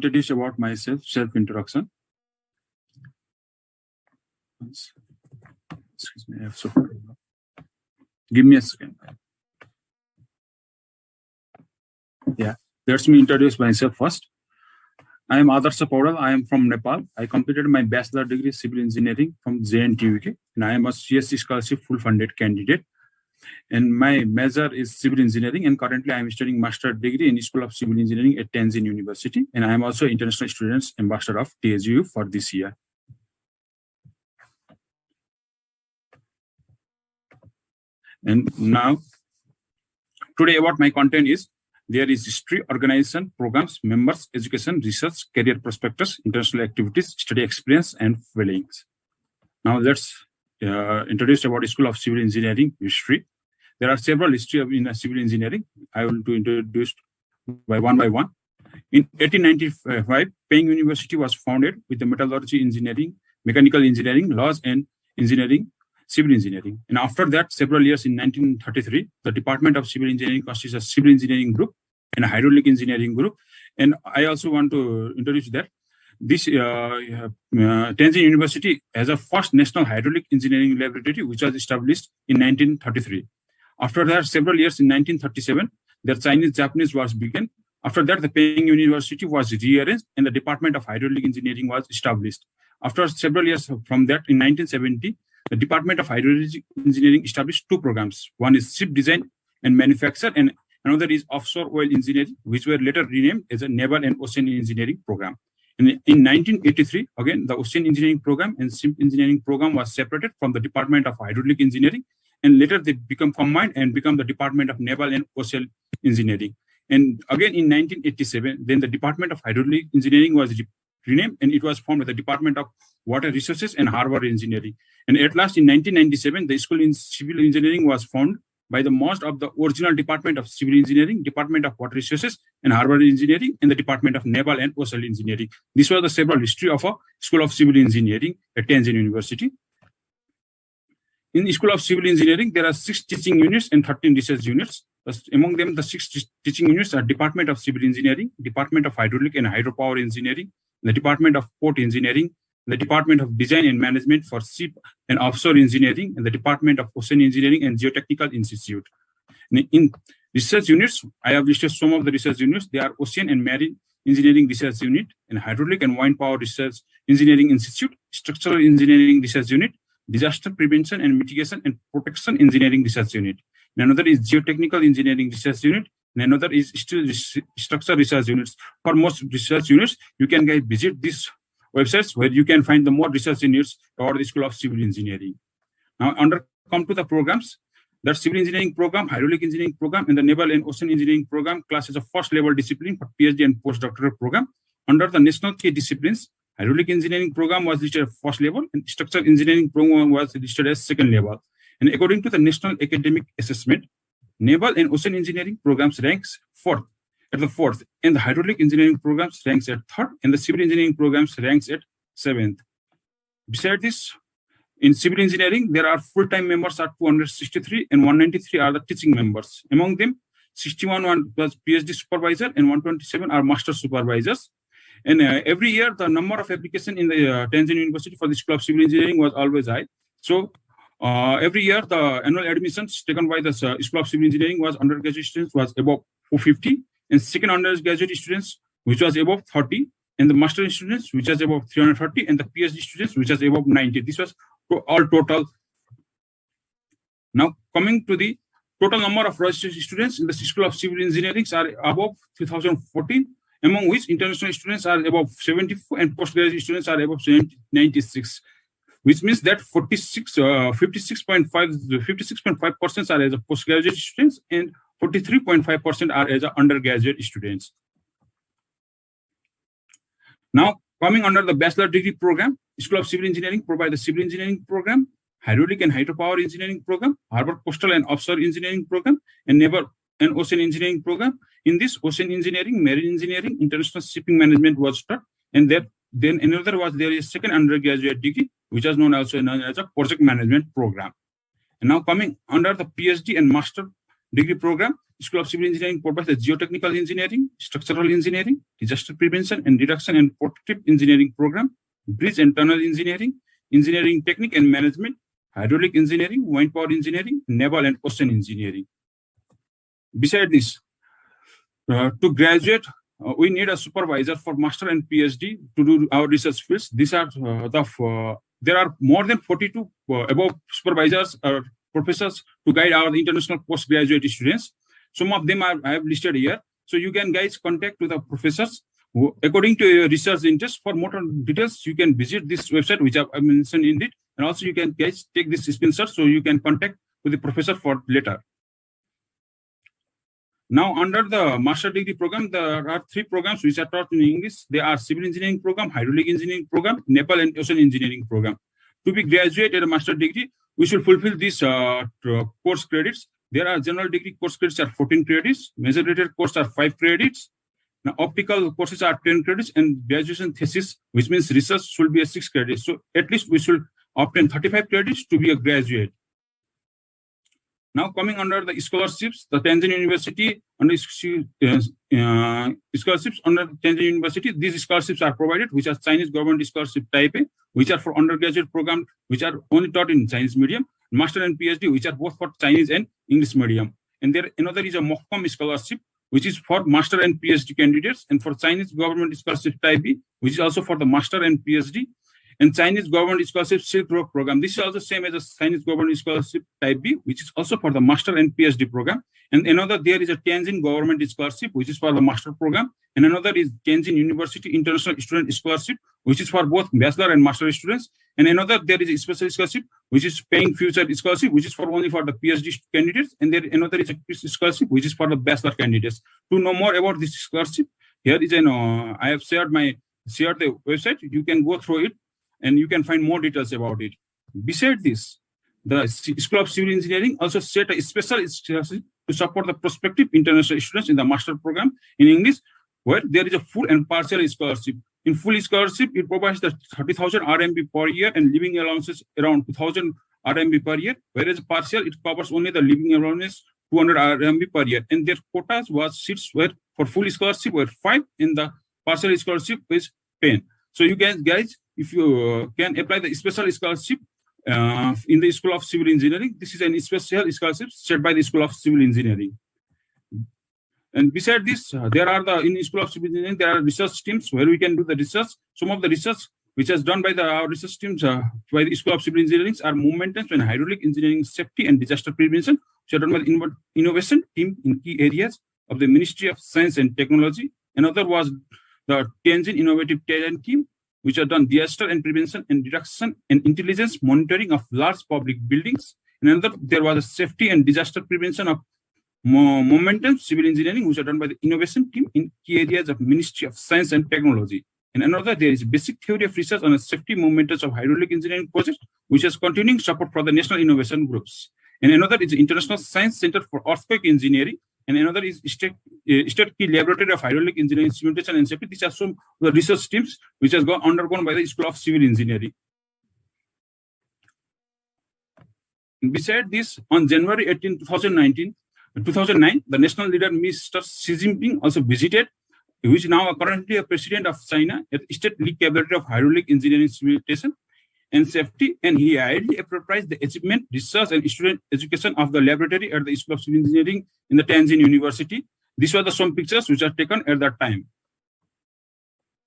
introduce about myself, self-introduction. Excuse me, I have so. Give me a second. Yeah, let me introduce myself first. I am Adarsh Paudal. I am from Nepal. I completed my bachelor degree civil engineering from JNTU, and I am a CSC scholarship full-funded candidate. And my major is civil engineering, and currently I am studying master degree in School of Civil Engineering at Tianjin University, and I am also international students ambassador of TSU for this year. And now, today about my content is, there is history, organization, programs, members, education, research, career prospectus, international activities, study experience, and feelings. Now let's introduce about School of Civil Engineering history. There are several history in civil engineering. I will to introduce by one. In 1895, Peng University was founded with the metallurgy engineering, mechanical engineering, laws, and engineering, civil engineering. And after that, several years in 1933, the Department of Civil Engineering constitutes a civil engineering group and a hydraulic engineering group. And I also want to introduce that this Tianjin University has a first national hydraulic engineering laboratory, which was established in 1933. After that, several years in 1937, the Chinese-Japanese Wars began. After that, the Peng University was rearranged and the Department of Hydraulic Engineering was established. After several years from that, in 1970, the Department of Hydraulic Engineering established two programs. One is ship design and manufacture, and another is offshore oil engineering, which were later renamed as a naval and ocean engineering program. And in 1983, again, the ocean engineering program and ship engineering program was separated from the Department of Hydraulic Engineering, and later they become combined and become the Department of Naval and Ocean Engineering. And again, in 1987, then the Department of Hydraulic Engineering was renamed, and it was formed as the Department of Water Resources and Harbor Engineering. And at last, in 1997, the School in Civil Engineering was formed by the merge of the original Department of Civil Engineering, Department of Water Resources and Harbor Engineering, and the Department of Naval and Ocean Engineering. This was the several history of a School of Civil Engineering at Tianjin University. In the School of Civil Engineering, there are 6 teaching units and 13 research units. Among them, the 6 teaching units are Department of Civil Engineering, Department of Hydraulic and Hydropower Engineering, the Department of Port Engineering, the Department of Design and Management for Ship and Offshore Engineering, and the Department of Ocean Engineering and Geotechnical Institute. In research units, I have listed some of the research units. They are Ocean and Marine Engineering Research Unit, and Hydraulic and Wind Power Research Engineering Institute, Structural Engineering Research Unit, Disaster Prevention and Mitigation and Protection Engineering Research Unit. And another is Geotechnical Engineering Research Unit, and another is Structural Research Units. For most research units, you can visit these websites where you can find the more research units about the School of Civil Engineering. Now, come to the programs. The Civil Engineering Program, Hydraulic Engineering Program, and the Naval and Ocean Engineering Program class as a first level discipline for PhD and postdoctoral program. Under the national key disciplines, Hydraulic Engineering Program was listed as first level, and Structural Engineering Program was listed as second level. And according to the National Academic Assessment, Naval and Ocean Engineering Programs ranks fourth, and the Hydraulic Engineering Programs ranks at third, and the Civil Engineering Programs ranks at seventh. Besides this, in Civil Engineering, there are full-time members are 263, and 193 are the teaching members. Among them, 61 was PhD supervisor, and 127 are master supervisors. And every year, the number of applications in the Tianjin University for the School of Civil Engineering was always high. So every year, the annual admissions taken by the School of Civil Engineering was undergraduate students was above 450, and second undergraduate students, which was above 30, and the master students, which was above 330, and the PhD students, which was above 90. This was all total. Now, coming to the total number of registered students in the School of Civil Engineering are above 2014, among which international students are above 74 and postgraduate students are above 96, which means that 56.5% are as a postgraduate students and 43.5% are as a undergraduate students. Now, coming under the bachelor degree program, School of Civil Engineering provides the Civil Engineering Program, Hydraulic and Hydropower Engineering Program, Harbor, Coastal and Offshore Engineering Program, and Naval and Ocean Engineering Program. In this, Ocean Engineering, Marine Engineering, International Shipping Management was taught, and then another was there is second undergraduate degree, which is known as a Project Management Program. And now coming under the PhD and Master degree program, School of Civil Engineering provides the geotechnical engineering, structural engineering, disaster prevention and reduction and protective engineering program, bridge and tunnel engineering, engineering technique and management, hydraulic engineering, wind power engineering, naval and ocean engineering. Beside this, to graduate, we need a supervisor for master and PhD to do our research fields. These are there are more than 42 above supervisors or professors to guide our international postgraduate students. Some of them I have listed here. So you can guys contact with the professors who, according to your research interest. For more details, you can visit this website which I mentioned in it, and also you can guys take this screenshot so you can contact with the professor for later. Now, under the master degree program, there are 3 programs which are taught in English. They are civil engineering program, hydraulic engineering program, Nepal and ocean engineering program. To be graduate at a master degree, we should fulfill these course credits. There are general degree course credits are 14 credits, major rated courses are 5 credits. Now, optical courses are 10 credits, and graduation thesis, which means research, should be a 6 credits. So at least we should obtain 35 credits to be a graduate. Now, coming under the scholarships, the Tianjin University under scholarships under Tianjin University, these scholarships are provided, which are Chinese government scholarship type A, which are for undergraduate program, which are only taught in Chinese medium, master and PhD, which are both for Chinese and English medium. And there another is a MOFCOM scholarship, which is for master and PhD candidates, and for Chinese government scholarship type B, which is also for the master and PhD. And Chinese government scholarship Silk Road program. This is also same as a Chinese government scholarship type B, which is also for the master and PhD program. And another there is a Tianjin government scholarship, which is for the master program. And another is Tianjin University International Student Scholarship, which is for both bachelor and master students. And another there is a special scholarship, which is paying future scholarship, which is for only for the PhD candidates. And there another is a scholarship, which is for the bachelor candidates. To know more about this scholarship, here is an I have shared the website. You can go through it, and you can find more details about it. Beside this, the School of Civil Engineering also set a special scholarship to support the prospective international students in the master program in English, where there is a full and partial scholarship. In full scholarship, it provides the 30,000 RMB per year and living allowances around 2,000 RMB per year, whereas partial, it covers only the living allowance 200 RMB per year. And their quotas seats were for full scholarship were 5, and the partial scholarship is 10. So you guys, if you can apply the special scholarship in the School of Civil Engineering, this is an special scholarship set by the School of Civil Engineering. And beside this, there are in the School of Civil Engineering, there are research teams where we can do the research. Some of the research which is done by our research teams by the School of Civil Engineering are movement and hydraulic engineering, safety and disaster prevention, which are done by the innovation team in key areas of the Ministry of Science and Technology. Another was the Tianjin Innovative Talent Team, which are done disaster and prevention and reduction and intelligence monitoring of large public buildings. And another, there was a safety and disaster prevention of momentum civil engineering, which are done by the innovation team in key areas of Ministry of Science and Technology. And another, there is basic theory of research on the safety momentums of hydraulic engineering projects, which is continuing support for the national innovation groups. And another is the International Science Center for Earthquake Engineering. And another is State Key Laboratory of Hydraulic Engineering, Instrumentation and Safety. These are some of the research teams which has undergone by the School of Civil Engineering. Beside this, on January 18, 2009, the national leader Mr. Xi Jinping also visited, who is now currently a president of China, at State League Laboratory of Hydraulic Engineering, Instrumentation and Safety, and he highly appraised the achievement, research, and student education of the laboratory at the School of Civil Engineering in the Tianjin University. These were some pictures which are taken at that time.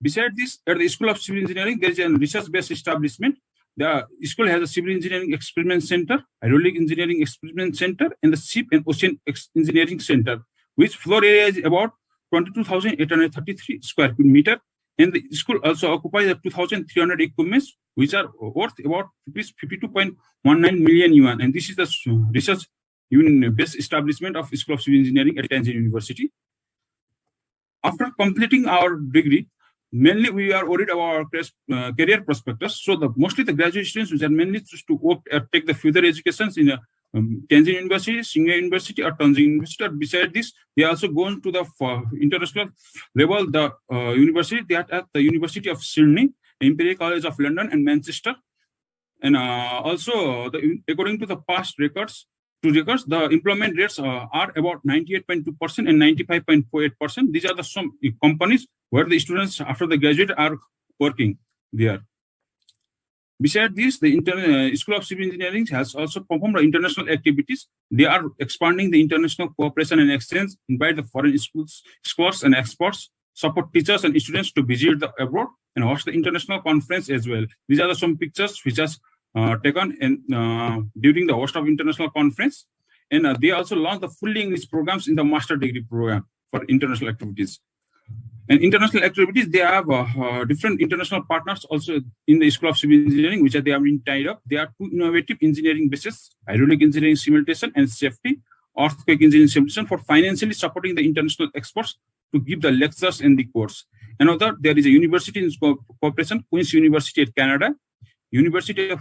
Besides this, at the School of Civil Engineering, there is a research-based establishment. The school has a Civil Engineering Experiment Center, Hydraulic Engineering Experiment Center, and the Ship and Ocean Engineering Center, which floor area is about 22,833 square meter. And the school also occupies 2,300 equipments, which are worth about 52.19 million yuan. And this is the research-based establishment of School of Civil Engineering at Tianjin University. After completing our degree, mainly we are worried about our career prospectus. So mostly the graduate students which are mainly choose to take the further educations in Tianjin University, Tsinghua University, or Tianjin University. Or beside this, they also go into the international level, the university. They are at the University of Sydney, Imperial College of London, and Manchester. And also, according to the past records, to records, the employment rates are about 98.2% and 95.48%. These are the some companies where the students after they graduate are working there. Besides this, the School of Civil Engineering has also performed international activities. They are expanding the international cooperation and exchange, invite the foreign scholars and experts, support teachers and students to visit the abroad, and host the international conference as well. These are some pictures which has taken during the host of international conference. And they also launched the fully English programs in the master degree program for international activities. And international activities, they have different international partners also in the School of Civil Engineering, which they have been tied up. There are two innovative engineering bases, hydraulic engineering simulation and safety, earthquake engineering simulation, for financially supporting the international experts to give the lectures in the course. Another, there is a university in cooperation, Queen's University at Canada, University of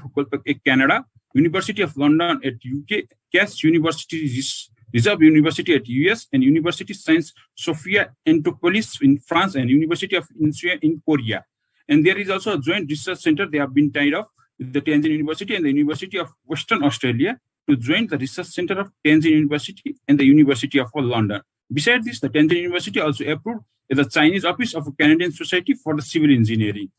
Canada, University of London at UK, Cass University Reserve University at US, and University Science Sophia Antipolis in France, and University of Incheon in Korea. And there is also a joint research center. They have been tied up with the Tianjin University and the University of Western Australia to join the research center of Tianjin University and the University of London. Besides this, the Tianjin University also approved the Chinese office of Canadian Society for the Civil Engineering.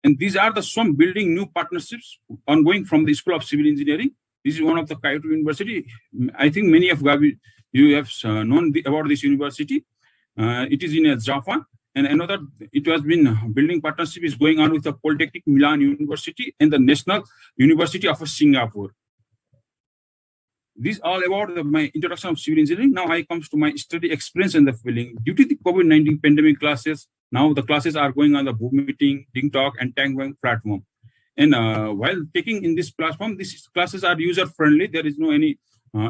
And these are the some building new partnerships ongoing from the School of Civil Engineering. This is one of the Kyoto University. I think many of you have known about this university. It is in Japan. And another, it has been building partnership is going on with the Polytechnic Milan University and the National University of Singapore. This is all about my introduction of civil engineering. Now I comes to my study experience and the feeling. Due to the COVID-19 pandemic classes, now the classes are going on the Book Meeting, Ding Talk, and Tangwang platform. And while taking in this platform, these classes are user-friendly. There is no any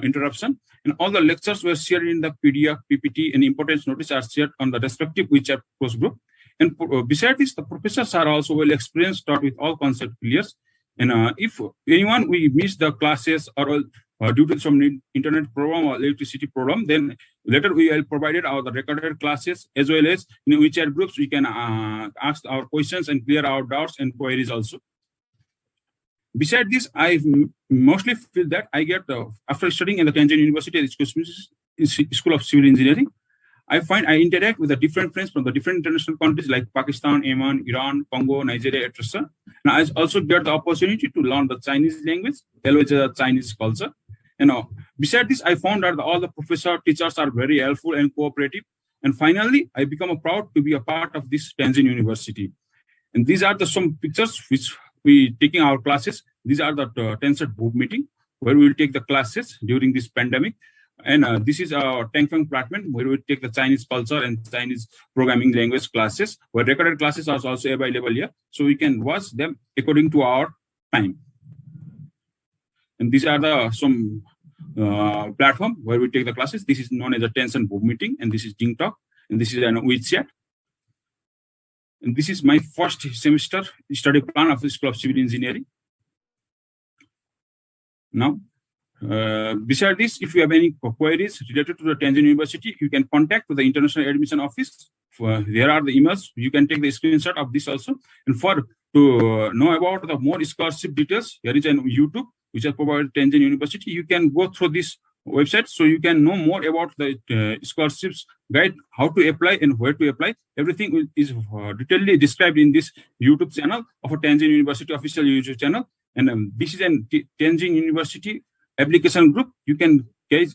interruption. And all the lectures were shared in the PDF, PPT, and importance notice are shared on the respective WeChat post group. And besides this, the professors are also well experienced, taught with all concept clears. And if anyone we miss the classes or due to some internet problem or electricity problem, then later we will provide the recorded classes as well as in WeChat groups we can ask our questions and clear our doubts and queries also. Besides this, I mostly feel that I get, after studying in the Tianjin University at School of Civil Engineering, I find I interact with the different friends from the different international countries like Pakistan, Yemen, Iran, Congo, Nigeria, etc. And I also get the opportunity to learn the Chinese language, as well as the Chinese culture. And besides this, I found that all the professors, teachers are very helpful and cooperative. And finally, I become proud to be a part of this Tianjin University. And these are some pictures which we taking our classes. These are the Tencent Book Meeting where we will take the classes during this pandemic. And this is our Tangfang platform where we take the Chinese culture and Chinese programming language classes, where recorded classes are also available here. So we can watch them according to our time. And these are the some platform where we take the classes. This is known as a Tencent Book Meeting, and this is Ding Talk, and this is an WeChat. And this is my first semester study plan of the School of Civil Engineering. Now, besides this, if you have any queries related to the Tianjin University, you can contact the International Admission Office. There are the emails. You can take the screenshot of this also. And to know about the more scholarship details, there is a YouTube which is provided Tianjin University. You can go through this website so you can know more about the scholarships guide, how to apply and where to apply. Everything is detailedly described in this YouTube channel of a Tianjin University official YouTube channel. And this is a Tianjin University application group. You can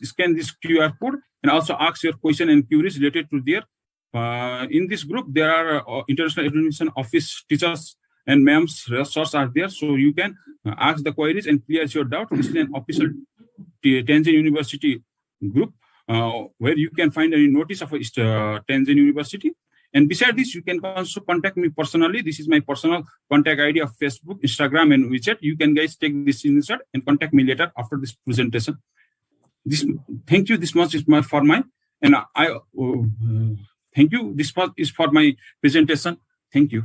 scan this QR code and also ask your question and queries related to there. In this group, there are International Admission Office teachers and ma'ams, resources are there. So you can ask the queries and clear your doubt. This is an official Tianjin University group where you can find any notice of Tianjin University. And besides this, you can also contact me personally. This is my personal contact ID of Facebook, Instagram, and WeChat. You can guys take this insert and contact me later after this presentation. Thank you. This much is for my, and thank you. This part is for my presentation. Thank you.